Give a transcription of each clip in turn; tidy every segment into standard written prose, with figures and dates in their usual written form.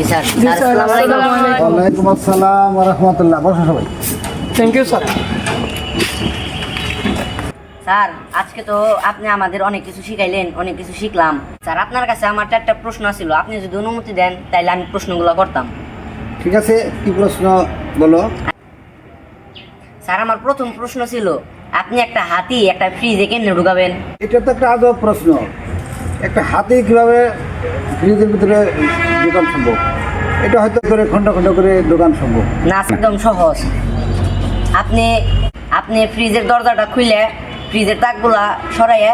জি sir. জি sir, আসসালামু আলাইকুম। আসসালামু আলাইকুম। ওয়ালাইকুম আসসালাম ওয়া রাহমাতুল্লাহ। বসো সবাই। Thank you sir. স্যার আজকে তো আপনি আমাদের অনেক কিছু শিখাইলেন, অনেক কিছু শিখলাম। স্যার আপনার কাছে আমার একটা প্রশ্ন ছিল, আপনি যদি অনুমতি দেন তাহলে আমি প্রশ্নগুলো করতাম। ঠিক আছে, কি প্রশ্ন বলো? স্যার আমার প্রথম প্রশ্ন ছিল, আপনি একটা হাতি একটা ফ্রিজে কেন ঢুকাবেন? এটা তো একটা আজব প্রশ্ন। একটা হাতি কিভাবে ফ্রিজের ভিতরে দোকান সম্ভব? এটা হয়তো করে খন্ড খন্ড করে দোকান সম্ভব। না একদম সহজ। আপনি আপনি ফ্রিজের দরজাটা খুলে ফ্রিজের তাকগুলা সরাইয়ে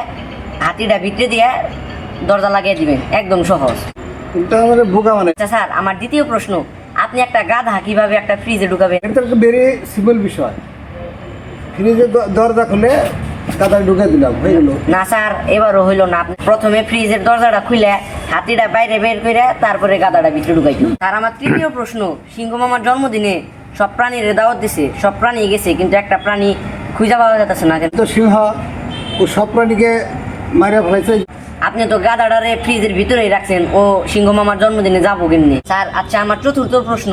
হাতিটা ভিতরে দিয়ে দরজা লাগিয়ে দিবেন, একদম সহজ। কিন্তু আমাদের বোকা মানে আচ্ছা স্যার, আমার দ্বিতীয় প্রশ্ন, আপনি একটা গাধা কিভাবে একটা ফ্রিজে ঢুকাবেন? এটা একটা ভেরি সিম্পল বিষয়। ফ্রিজের দরজা খুলে কাদায় ঢুকে দিলাম, হয়ে গেল। না স্যার, এবারও হইল না। আপনি প্রথমে ফ্রিজের দরজাটা খুলে হাতিটা বাইরে বের করে তারপরে গাদাটা ভিতরে ঢুকাইতো। স্যার আমার তৃতীয় প্রশ্ন, সিংহ মামার জন্মদিনে সব প্রাণীর দাওয়াত দিছে, সব প্রাণী গেছে, কিন্তু একটা প্রাণী খুঁজে পাওয়া যাচ্ছে না কেন? তো সিংহ ও সব প্রাণীকে মারিয়া ফেলাইছে। আপনি তো গাদাটারে ফ্রিজের ভিতরেই রাখছেন, ও সিংহ মামার জন্মদিনে যাবো কেমনি? স্যার আচ্ছা আমার চতুর্থ প্রশ্ন,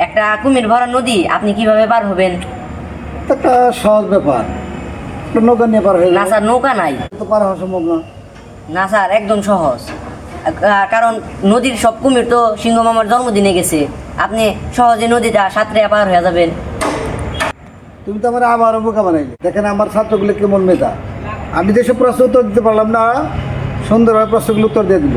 একটা কুমির ভরা নদী আপনি কিভাবে পার হবেন? এটা একটা সহজ ব্যাপার। একটা নৌকা নিয়ে পার হয়ে না গেল। স্যার, নৌকা নাই। তো পার হওয়া সম্ভব না। না স্যার, একদম সহজ। কারণ নদীর সব কুমির তো সিংহ মামার জন্মদিনে গেছে, আপনি সহজে নদীটা সাঁতরে পার হয়ে যাবেন। তুমি তো আমার আবারও বোকা বানাইলে। দেখেন আমার ছাত্রগুলো কেমন মেধা। আমি যেসব প্রশ্ন উত্তর দিতে পারলাম না, সুন্দরভাবে প্রশ্নগুলো উত্তর দিয়ে দিল।